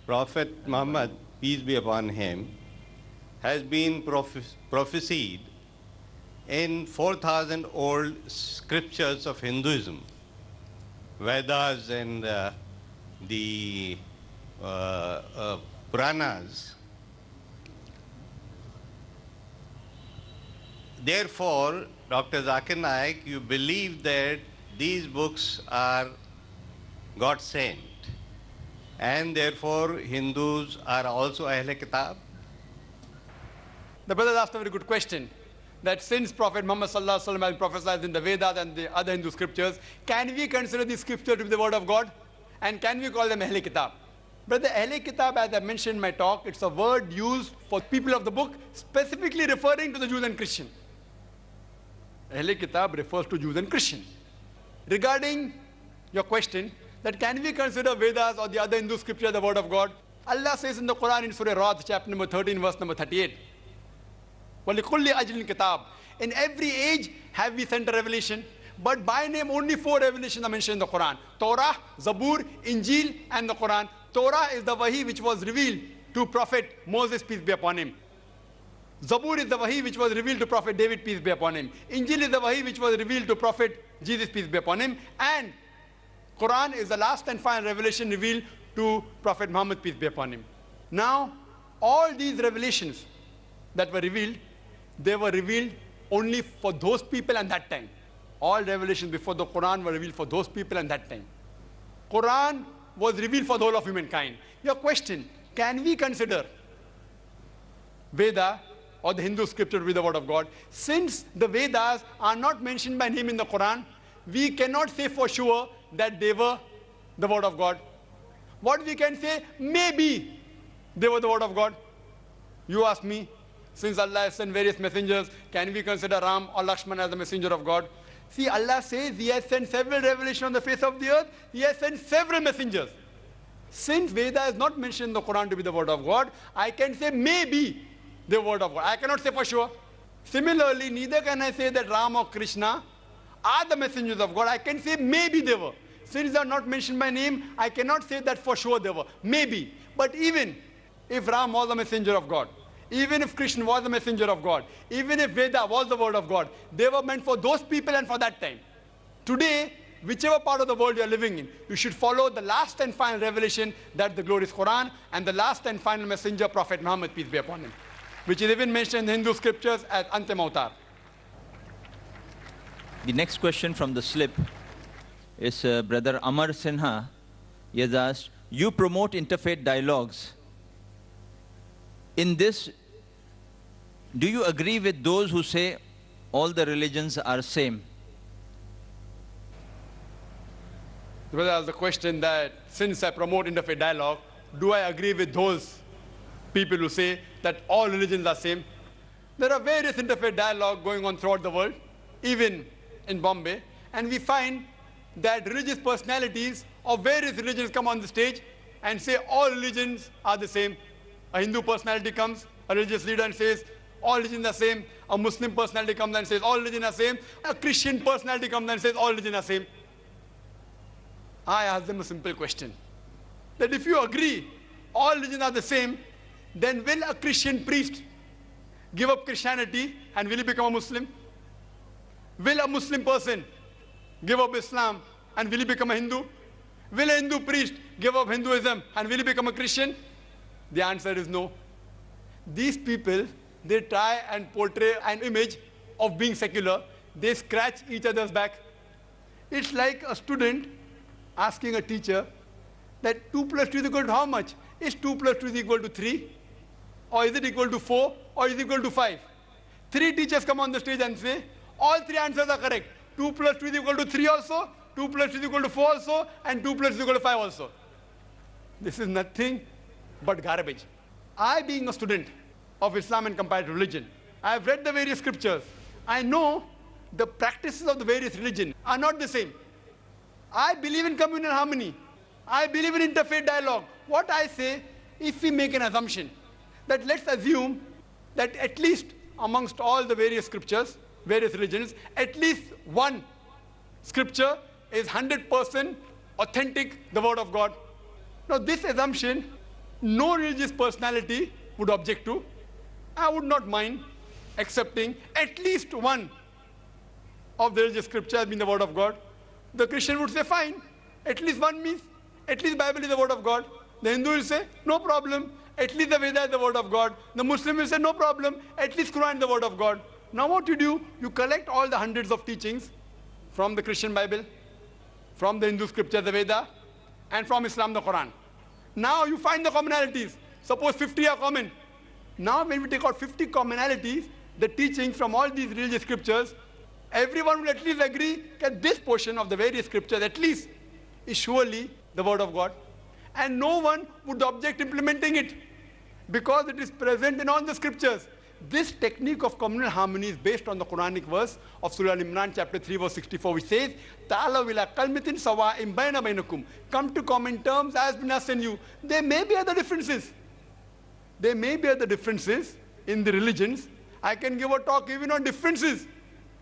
Prophet Muhammad, peace be upon him, has been prophesied in 4,000 old scriptures of Hinduism, Vedas and the Puranas. Therefore, Dr. Zakir Naik, you believe that these books are God sent, and therefore Hindus are also Ahle Kitab? The brother asked a very good question, that since Prophet Muhammad sallallahu alaihi wasallam has prophesied in the Vedas and the other Hindu scriptures, can we consider these scriptures to be the word of God? And can we call them Ahle Kitab? Brother, Ahle Kitab, as I mentioned in my talk, it's a word used for people of the book, specifically referring to the Jews and Christians. Ahle Kitab refers to Jews and Christians. Regarding your question, that can we consider Vedas or the other Hindu scripture the word of God? Allah says in the Quran in Surah Ra'd, chapter number 13, verse number 38, وَلِكُلِّ أَجْلٍ كِتَابٍ. In every age have we sent a revelation, but by name only 4 revelations are mentioned in the Quran: Torah, Zabur, Injil, and the Quran. Torah is the wahi which was revealed to Prophet Moses, peace be upon him. Zabur is the wahi which was revealed to Prophet David, peace be upon him. Injil is the wahi which was revealed to Prophet Jesus, peace be upon him. And Quran is the last and final revelation revealed to Prophet Muhammad, peace be upon him. Now, all these revelations that were revealed, they were revealed only for those people and that time. All revelations before the Quran were revealed for those people and that time. Quran was revealed for the whole of humankind. Your question, can we consider Veda or the Hindu scripture to be the word of God? Since the Vedas are not mentioned by name in the Quran, we cannot say for sure that they were the word of God. What we can say, maybe they were the word of God. You ask me, since Allah has sent various messengers, can we consider Ram or Lakshman as the messenger of God? See, Allah says He has sent several revelations on the face of the earth. He has sent several messengers. Since Veda is not mentioned in the Quran to be the word of God, I can say maybe the word of God. I cannot say for sure. Similarly, neither can I say that Ram or Krishna are the messengers of God. I can say maybe they were. Since they are not mentioned by name, I cannot say that for sure they were. Maybe. But even if Ram was a messenger of God, even if Krishna was the messenger of God, even if Veda was the word of God, they were meant for those people and for that time. Today, whichever part of the world you are living in, you should follow the last and final revelation, that the glorious Quran, and the last and final messenger, Prophet Muhammad, peace be upon him, which is even mentioned in the Hindu scriptures as Antim Avtar. The next question from the slip is Brother Amar Sinha. He has asked, you promote interfaith dialogues. In this, do you agree with those who say all the religions are same? The brother asked the question that since I promote interfaith dialogue, do I agree with those people who say that all religions are same? There are various interfaith dialogue going on throughout the world, even in Bombay, and we find that religious personalities of various religions come on the stage and say all religions are the same. A Hindu personality comes, a religious leader, and says all religions are same. A Muslim personality comes and says all religions are same. A Christian personality comes and says all religions are same. I ask them a simple question, that if you agree all religions are the same, then will a Christian priest give up Christianity and will he become a Muslim? Will a Muslim person give up Islam and will he become a Hindu? Will a Hindu priest give up Hinduism and will he become a Christian? The answer is no. These people, they try and portray an image of being secular. They scratch each other's back. It's like a student asking a teacher that 2 plus 2 is equal to how much? Is 2 plus 2 is equal to 3? Or is it equal to 4? Or is it equal to 5? 3 teachers come on the stage and say, all 3 answers are correct. 2 plus 2 is equal to 3 also, 2 plus 2 is equal to 4 also, and 2 plus 2 is equal to 5 also. This is nothing but garbage. I, being a student of Islam and comparative religion, I have read the various scriptures. I know the practices of the various religions are not the same. I believe in communal harmony. I believe in interfaith dialogue. What I say, if we make an assumption, that let's assume that at least amongst all the various scriptures, various religions, at least one scripture is 100% authentic, the word of God. Now this assumption no religious personality would object to. I would not mind accepting at least one of the religious scripture as being the word of God. The Christian would say, fine, at least one means, at least Bible is the word of God. The Hindu will say, no problem, at least the Vedas is the word of God. The Muslim will say, no problem, at least Quran is the word of God. Now what you do, you collect all the hundreds of teachings from the Christian Bible, from the Hindu scripture, the Veda, and from Islam, the Quran. Now you find the commonalities. Suppose 50 are common. Now when we take out 50 commonalities, the teachings from all these religious scriptures, everyone will at least agree that this portion of the various scriptures at least is surely the word of God. And no one would object implementing it because it is present in all the scriptures. This technique of communal harmony is based on the Quranic verse of Surah Al-Imran, chapter 3, verse 64, which says, "Ta'alaw ila kalmatin sawa'in bayna bainakum." Come to common terms as between us and you. There may be other differences. There may be other differences in the religions. I can give a talk even on differences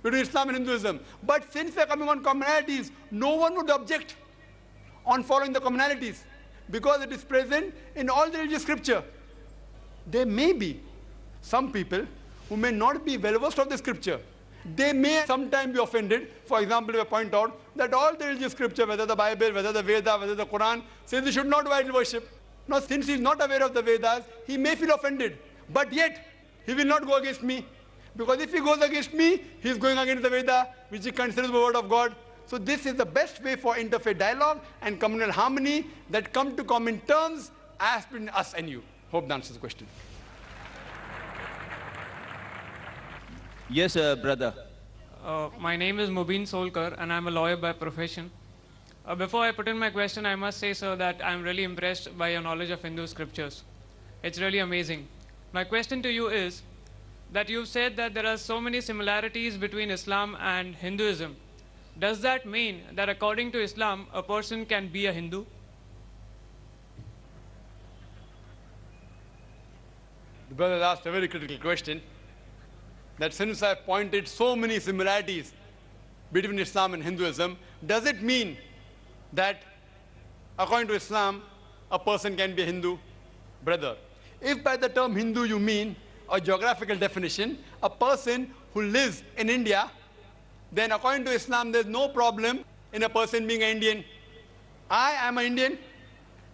between Islam and Hinduism. But since they're coming on commonalities, no one would object on following the commonalities because it is present in all the religious scripture. There may be some people who may not be well versed of the scripture. They may sometimes be offended. For example, if I point out that all the religious scripture, whether the Bible, whether the Veda, whether the Quran, says they should not do idol worship. Now, since he is not aware of the Vedas, he may feel offended. But yet, he will not go against me. Because if he goes against me, he is going against the Veda, which he considers the word of God. So this is the best way for interfaith dialogue and communal harmony that come to common terms as between us and you. Hope that answers the question. Yes, brother. My name is Mubin Solkar and I'm a lawyer by profession. Before I put in my question, I must say, sir, that I'm really impressed by your knowledge of Hindu scriptures. It's really amazing. My question to you is that you've said that there are so many similarities between Islam and Hinduism. Does that mean that according to Islam, a person can be a Hindu? The brother asked a very critical question. That since I've pointed so many similarities between Islam and Hinduism, does it mean that according to Islam, a person can be a Hindu? Brother, if by the term Hindu you mean a geographical definition, a person who lives in India, then according to Islam, there's no problem in a person being an Indian. I am an Indian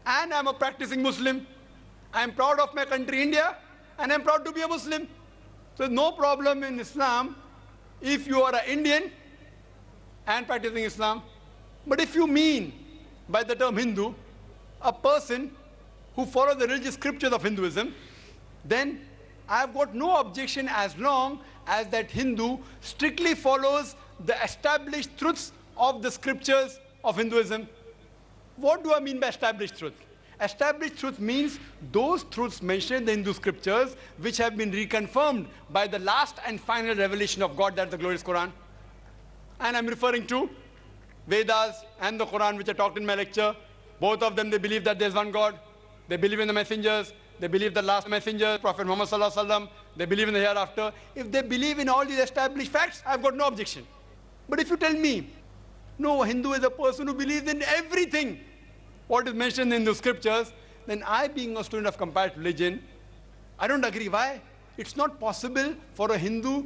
and I'm a practicing Muslim. I'm proud of my country, India, and I'm proud to be a Muslim. So no problem in Islam if you are an Indian and practicing Islam. But if you mean by the term Hindu, a person who follows the religious scriptures of Hinduism, then I've got no objection as long as that Hindu strictly follows the established truths of the scriptures of Hinduism. What do I mean by established truth? Established truth means those truths mentioned in the Hindu scriptures which have been reconfirmed by the last and final revelation of God, that's the glorious Quran. And I'm referring to Vedas and the Quran, which I talked in my lecture. Both of them, they believe that there's one God. They believe in the messengers. They believe the last messenger, Prophet Muhammad sallallahu alaihi wasallam. They believe in the hereafter. If they believe in all these established facts, I've got no objection. But if you tell me, no, a Hindu is a person who believes in everything what is mentioned in the scriptures, then I, being a student of comparative religion, I don't agree. Why? It's not possible for a Hindu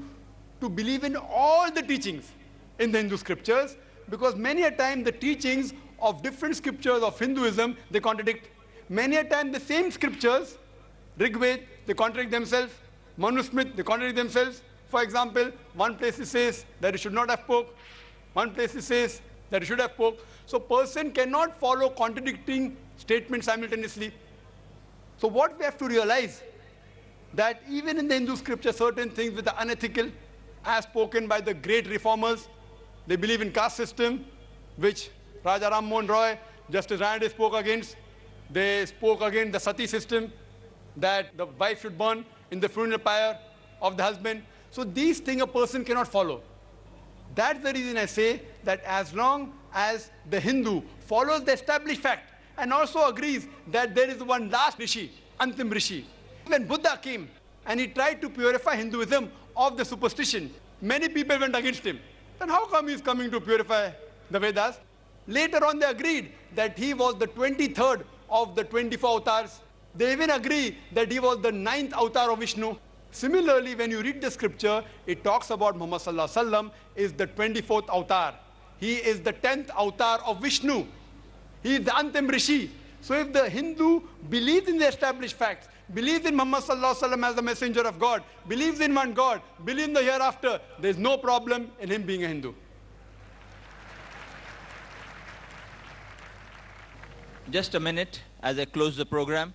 to believe in all the teachings in the Hindu scriptures, because many a time the teachings of different scriptures of Hinduism, they contradict. Many a time the same scriptures, Rig Veda, they contradict themselves. Manusmriti, they contradict themselves. For example, one place it says that you should not have pork. One place it says that you should have pork. So person cannot follow contradicting statements simultaneously. So what we have to realize, that even in the Hindu scripture, certain things which are unethical, as spoken by the great reformers. They believe in caste system, which Raja Ram Mohan Roy, Justice Ranade spoke against. They spoke against the sati system, that the wife should burn in the funeral pyre of the husband. So these things a person cannot follow. That's the reason I say that as long as the Hindu follows the established fact and also agrees that there is one last Rishi, Antim Rishi. When Buddha came and he tried to purify Hinduism of the superstition, many people went against him. Then how come he is coming to purify the Vedas? Later on they agreed that he was the 23rd of the 24 avatars. They even agree that he was the 9th avatar of Vishnu. Similarly, when you read the scripture, it talks about Muhammad sallallahu alaihi wasallam is the 24th avatar. He is the 10th avatar of Vishnu. He is the Antim Rishi. So if the Hindu believes in the established facts, believes in Muhammad sallallahu alaihi wasallam as the messenger of God, believes in one God, believes in the hereafter, there is no problem in him being a Hindu. Just a minute as I close the program.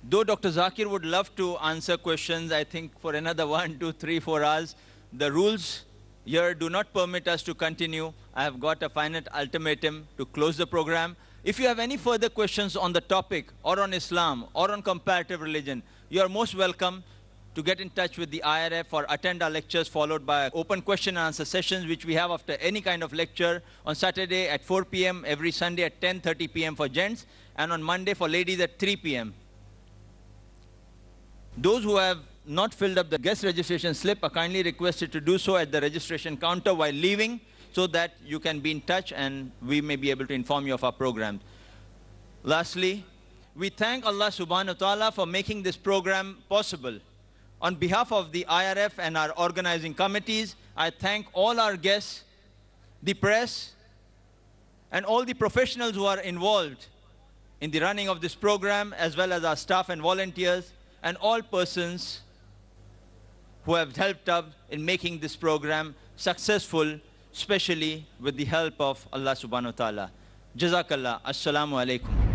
Though Dr. Zakir would love to answer questions, I think for another 1, 2, 3, 4 hours, the rules here do not permit us to continue. I have got a final ultimatum to close the program. If you have any further questions on the topic, or on Islam, or on comparative religion, you are most welcome to get in touch with the IRF or attend our lectures followed by open question and answer sessions, which we have after any kind of lecture on Saturday at 4 p.m., every Sunday at 10:30 p.m. for gents, and on Monday for ladies at 3 p.m. Those who have not filled up the guest registration slip are kindly requested to do so at the registration counter while leaving, so that you can be in touch and we may be able to inform you of our program. Lastly, we thank Allah subhanahu wa ta'ala for making this program possible. On behalf of the IRF and our organizing committees, I thank all our guests, the press, and all the professionals who are involved in the running of this program, as well as our staff and volunteers, and all persons who have helped us in making this program successful, especially with the help of Allah subhanahu wa ta'ala. Jazakallah. Assalamu alaikum.